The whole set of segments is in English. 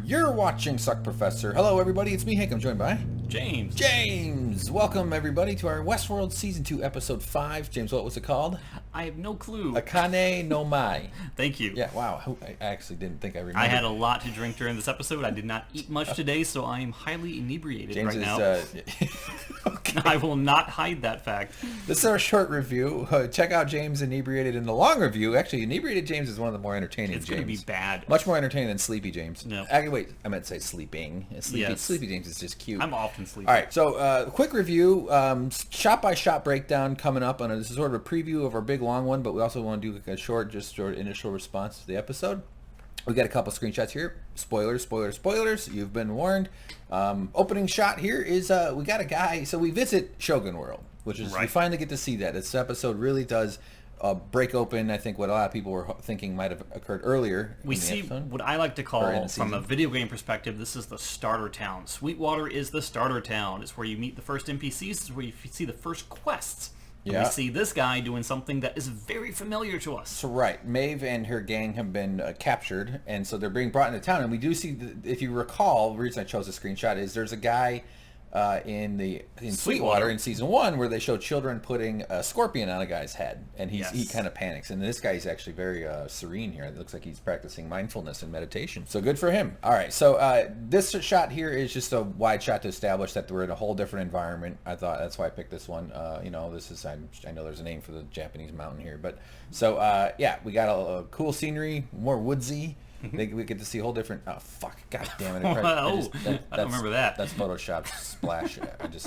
You're watching Suck Professor. Hello, everybody. It's me, Hank. I'm joined by James. James. Welcome, everybody, to our Westworld Season 2, Episode 5. James, what was it called? I have no clue. Akane No Mai. Thank you. Yeah, wow. I actually didn't think I remembered. I had a lot to drink during this episode. I did not eat much today, so I am highly inebriated James right now. Okay. I will not hide that fact. This is our short review. Check out James inebriated in the long review. Actually, inebriated James is one of the more entertaining It's James. going to be bad. Much more entertaining than Sleepy James. No. Actually, wait, I meant to say sleeping. Yes. Sleepy James is just cute. I'm often sleepy. All right, so quick review, shot-by-shot breakdown coming up. This is sort of a preview of our big long one, but we also want to do a short initial response to the episode. We got a couple screenshots here. Spoilers. You've been warned. Opening shot here is we got a guy. So we visit Shogun World, which is we finally get to see that. This episode really does break open, I think, what a lot of people were thinking might have occurred earlier. We see episode, what I like to call, from a video game perspective, this is the starter town. Sweetwater is the starter town. It's where you meet the first NPCs. It's where you see the first quests. Yeah. We see this guy doing something that is very familiar to us. So right, Maeve and her gang have been captured, and so they're being brought into town. And we do see, if you recall, the reason I chose a screenshot is there's a guy in Sweetwater in season 1 where they show children putting a scorpion on a guy's head, and he kind of panics. And this guy's actually very serene here. It looks like he's practicing mindfulness and meditation. So good for him. All right, so this shot here is just a wide shot to establish that we're in a whole different environment. I thought that's why I picked this one. This is I know there's a name for the Japanese mountain here, but so yeah, we got a cool scenery, more woodsy. We get to see a whole different. Oh fuck! God damn it! I don't remember that. That's Photoshop splash.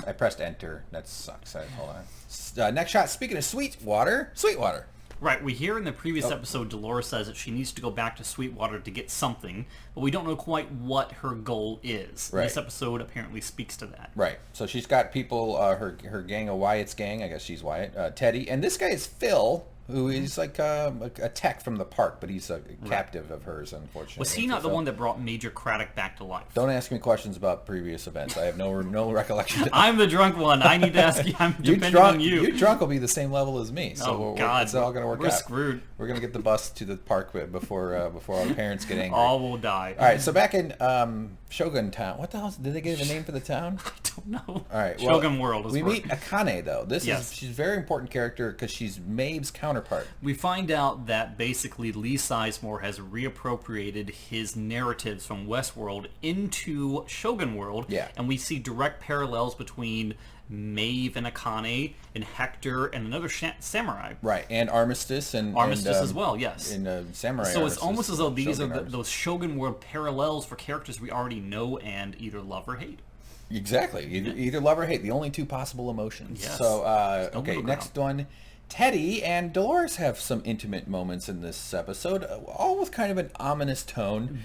I pressed enter. That sucks. Hold on. Next shot. Speaking of Sweetwater. Right. We hear in the previous episode, Dolores says that she needs to go back to Sweetwater to get something, but we don't know quite what her goal is. Right. This episode apparently speaks to that. Right. So she's got people. Her gang, Wyatt's gang. I guess she's Wyatt. Teddy, and this guy is Phil, who is like a tech from the park, but he's a captive of hers, unfortunately. Was he not the one that brought Major Craddock back to life? Don't ask me questions about previous events. I have no recollection. I'm the drunk one. I need to ask you. I'm depending on you. You drunk will be the same level as me. So God. It's all going to work out. We're screwed. We're going to get the bus to the park before our parents get angry. All will die. All right, so back in Shogun Town. What the hell? Did they give a name for the town? I don't know. All right. Shogun World is we meet Akane, though. She's a very important character because she's Maeve's counterpart. We find out that basically Lee Sizemore has reappropriated his narratives from Westworld into Shogun World. Yeah. And we see direct parallels between Maeve and Akane and Hector and another samurai. Right, and Armistice and as well, yes. In Samurai. So it's almost as though these are those Shogun World parallels for characters we already know and either love or hate. Exactly. Either love or hate, the only two possible emotions. Yes. So, okay, next one. Teddy and Dolores have some intimate moments in this episode, all with kind of an ominous tone.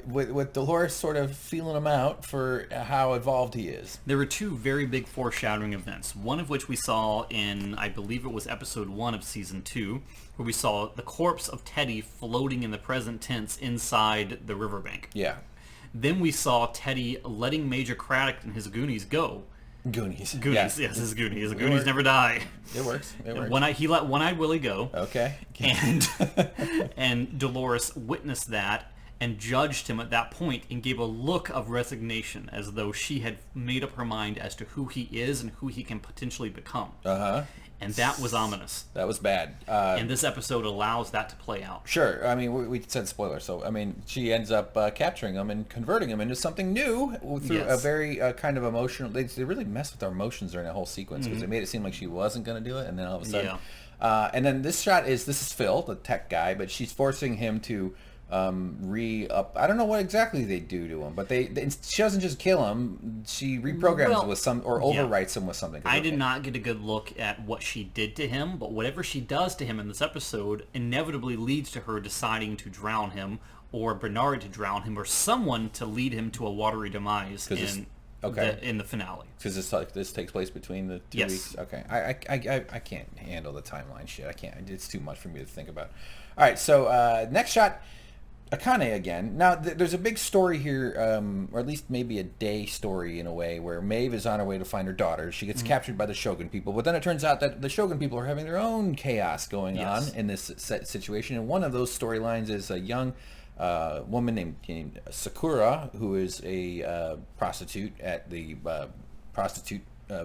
With Dolores sort of feeling him out for how evolved he is. There were two very big foreshadowing events, one of which we saw in, I believe it was episode 1 of season 2, where we saw the corpse of Teddy floating in the present tense inside the riverbank. Yeah. Then we saw Teddy letting Major Craddock and his Goonies go. Goonies. Yes, his Goonies. The Goonies never die. It works. He let One-Eyed Willie go. Okay. And Dolores witnessed that and judged him at that point and gave a look of resignation as though she had made up her mind as to who he is and who he can potentially become. Uh-huh. And that was ominous. That was bad. And this episode allows that to play out. Sure. I mean, we said spoiler. So, I mean, she ends up capturing him and converting him into something new through a very kind of emotional... They really messed with our emotions during that whole sequence because they made it seem like she wasn't going to do it. And then all of a sudden... Yeah. And then this shot this is Phil, the tech guy, but she's forcing him to... I don't know what exactly they do to him, but she doesn't just kill him. She reprograms him with overwrites him with something. I did not get a good look at what she did to him, but whatever she does to him in this episode inevitably leads to her deciding to drown him, or Bernard to drown him, or someone to lead him to a watery demise in the finale. Because this takes place between the 2 weeks. Okay, I can't handle the timeline shit. I can't. It's too much for me to think about. All right, so next shot. Akane again. Now, there's a big story here, or at least maybe a day story in a way, where Maeve is on her way to find her daughter. She gets captured by the Shogun people, but then it turns out that the Shogun people are having their own chaos going on in this situation. And one of those storylines is a young woman named Sakura, who is a prostitute at the prostitute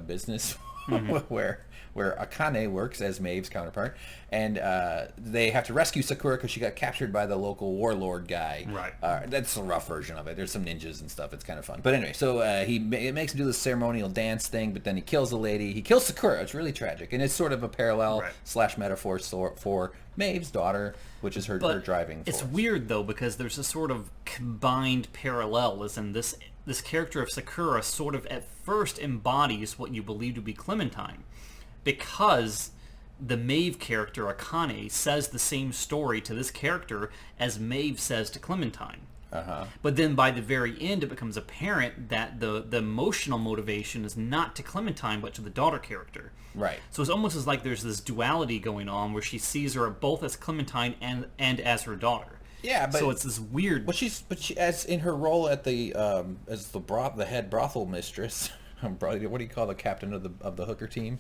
business where Akane works as Maeve's counterpart, and they have to rescue Sakura because she got captured by the local warlord guy. Right. That's a rough version of it. There's some ninjas and stuff. It's kind of fun. But anyway, so it makes him do this ceremonial dance thing, but then he kills the lady. He kills Sakura. It's really tragic, and it's sort of a parallel / metaphor for Maeve's daughter, which is her driving force. It's weird though, because there's a sort of combined parallelism. This character of Sakura sort of at first embodies what you believe to be Clementine, because the Maeve character Akane says the same story to this character as Maeve says to Clementine. But then by the very end, it becomes apparent that the emotional motivation is not to Clementine, but to the daughter character. Right. So it's almost as like there's this duality going on where she sees her both as Clementine and as her daughter. Yeah, but so it's this weird. But she as in her role at the as the head brothel mistress. What do you call the captain of the hooker team?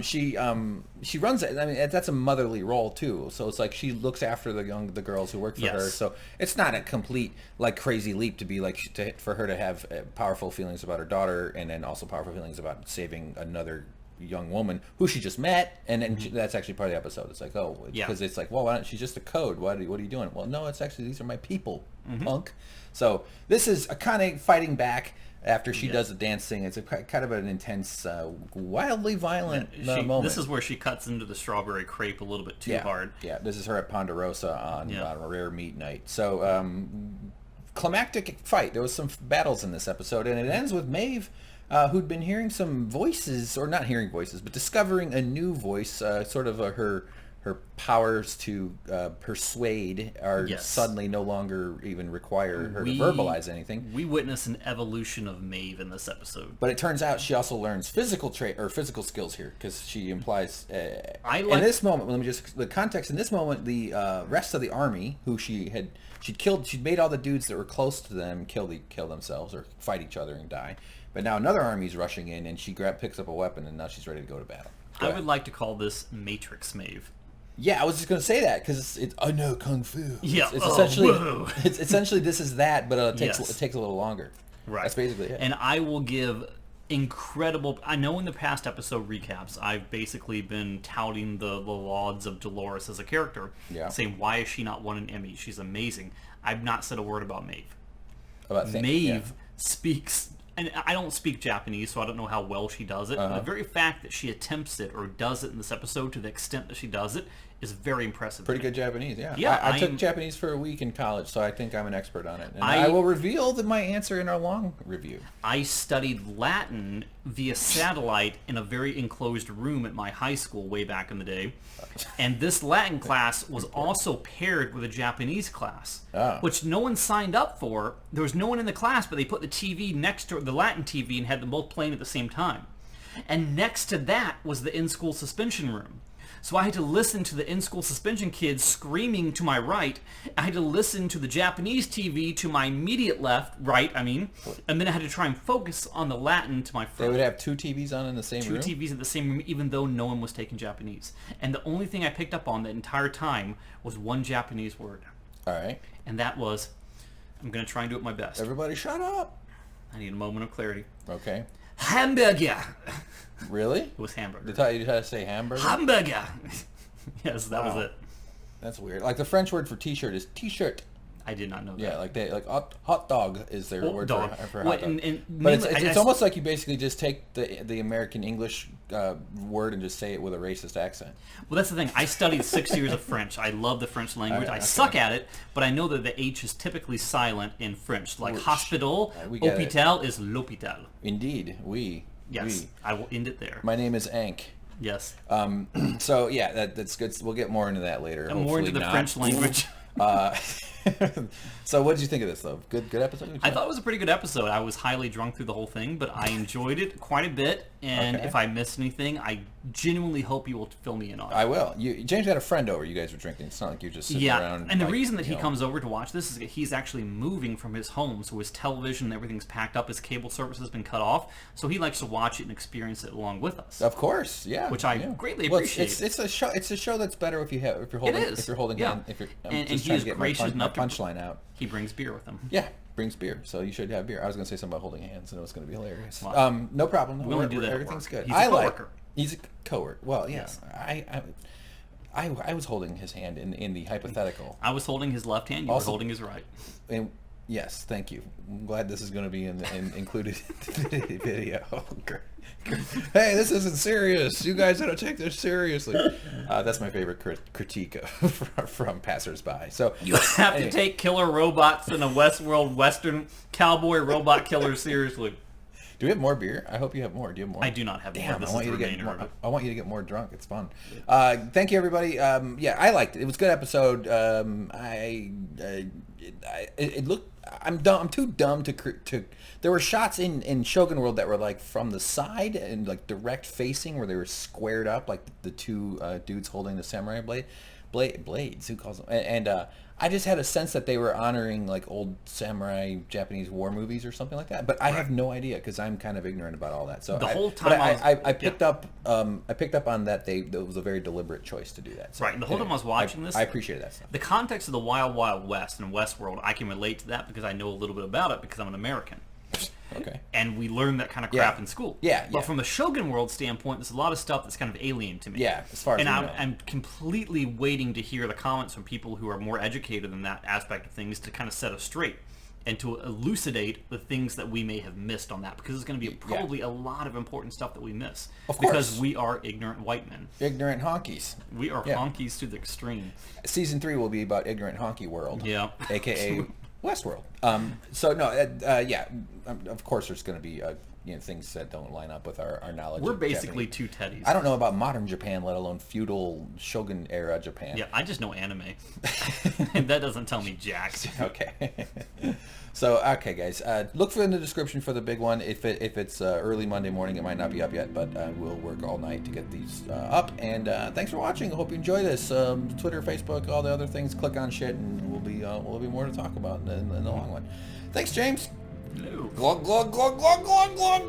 She runs it. I mean, that's a motherly role too. So it's like she looks after the girls who work for her. So it's not a complete like crazy leap to be like for her to have powerful feelings about her daughter, and then also powerful feelings about saving another young woman who she just met, and then that's actually part of the episode. It's like, because it's like, well, why don't she's just a code? What are you doing? Well, no, it's actually these are my people, punk. So this is Akane fighting back after she does the dance thing. It's a kind of an intense, wildly violent moment. This is where she cuts into the strawberry crepe a little bit too hard. Yeah, this is her at Ponderosa on a rare meat night. So climactic fight. There was some battles in this episode, and it ends with Maeve, who'd been hearing some voices, or not hearing voices, but discovering a new voice, sort of her powers to persuade are suddenly no longer even require her to verbalize anything. We witness an evolution of Maeve in this episode. But it turns out she also learns physical skills here, because she implies... in this moment, let me just... The context, in this moment, the rest of the army, who she'd killed, she'd made all the dudes that were close to them kill themselves or fight each other and die. But now another army's rushing in, and she picks up a weapon, and now she's ready to go to battle. I would like to call this Matrix Maeve. Yeah, I was just going to say that, because I know Kung Fu. Yeah, it's essentially this is that, but it takes a little longer. Right. That's basically it. And I will give incredible... I know in the past episode recaps, I've basically been touting the lauds of Dolores as a character, saying, why has she not won an Emmy? She's amazing. I've not said a word about Maeve. Maeve speaks... And I don't speak Japanese, so I don't know how well she does it. But the very fact that she attempts it or does it in this episode to the extent that she does it is very impressive. Pretty good Japanese, yeah. I took Japanese for a week in college, so I think I'm an expert on it. And I will reveal my answer in our long review. I studied Latin via satellite in a very enclosed room at my high school way back in the day. And this Latin class was also paired with a Japanese class, which no one signed up for. There was no one in the class, but they put the TV next to the Latin TV and had them both playing at the same time. And next to that was the in-school suspension room. So I had to listen to the in-school suspension kids screaming to my right. I had to listen to the Japanese TV to my immediate right, and then I had to try and focus on the Latin to my front. They would have two TVs on in the same room? Two TVs in the same room, even though no one was taking Japanese. And the only thing I picked up on the entire time was one Japanese word. All right. And that was, I'm going to try and do it my best. Everybody shut up. I need a moment of clarity. Okay. Hamburger. Really? It was hamburger. They taught you how to say hamburger? Hamburger. Yes, that was it. That's weird. Like the French word for t-shirt is t-shirt. I did not know that. Yeah, like hot dog is their word for hot dog. But it's almost like you basically just take the American English word and just say it with a racist accent. Well, that's the thing. I studied 6 years of French. I love the French language. I suck at it, but I know that the H is typically silent in French. Like hospital, hôpital is l'hôpital. Indeed, oui. Yes, I will end it there. My name is Ank. Yes. So yeah, that's good. We'll get more into that later. And more into the French language. So what did you think of this, though? Good episode? I thought it was a pretty good episode. I was highly drunk through the whole thing, but I enjoyed it quite a bit. And if I missed anything, I genuinely hope you will fill me in on it. I will. James had a friend over. You guys were drinking. It's not like you're just sitting around. And the reason that he comes over to watch this is that he's actually moving from his home, so his television and everything's packed up. His cable service has been cut off, so he likes to watch it and experience it along with us. Of course, yeah. Which I greatly appreciate. It's a show. It's a show that's better if you're holding. It is. If you're holding hand. And he's gracious enough punchline out. He brings beer with him. Yeah, brings beer, so you should have beer. I was going to say something about holding hands, and it was going to be hilarious. Well, no problem. No, we only do that at everything's work. good. He's a coworker. He's a coworker. Well, yeah. Yes. I was holding his hand in the hypothetical. I was holding his left hand. You were holding his right. And yes, thank you. I'm glad this is going to be included in the video. Hey, this isn't serious. You guys got to take this seriously. That's my favorite critique from passersby. So you have to take killer robots in a Westworld Western cowboy robot killer seriously. Do we have more beer? I hope you have more. Do you have more? I do not have more. This I want is you the to get remainder more, of it. I want you to get more drunk. It's fun. Thank you, everybody. Yeah, I liked it. It was a good episode. It looked. I'm dumb. I'm too dumb to. There were shots in Shogun World that were like from the side and like direct facing, where they were squared up, like the two dudes holding the samurai blades. Who calls them? And I just had a sense that they were honoring like old samurai Japanese war movies or something like that. But I have no idea because I'm kind of ignorant about all that. So the whole time I picked up on that it was a very deliberate choice to do that. So, right. The whole time I was watching this, I appreciated that stuff. The context of the Wild Wild West and Westworld, I can relate to that because I know a little bit about it because I'm an American. Okay. And we learn that kind of crap in school. Yeah. But from a Shogun World standpoint, there's a lot of stuff that's kind of alien to me. Yeah, as far as I'm completely waiting to hear the comments from people who are more educated in that aspect of things to kind of set us straight and to elucidate the things that we may have missed on that because there's going to be probably a lot of important stuff that we miss. Of course. Because we are ignorant white men. Ignorant honkies. We are honkies to the extreme. Season 3 will be about ignorant honky world. Yeah. AKA Westworld. Of course there's going to be things that don't line up with our knowledge. We're of basically Japanese. two teddies. I don't know about modern Japan, let alone feudal Shogun era Japan. Yeah, I just know anime. And that doesn't tell me jack. Okay. So, okay, guys, look in the description for the big one. If it's early Monday morning, it might not be up yet, but we'll work all night to get these up. And thanks for watching. I hope you enjoy this. Twitter, Facebook, all the other things. Click on shit, and we'll be more to talk about in the long one. Thanks, James. Hello. Glug glug glug glug glug glug.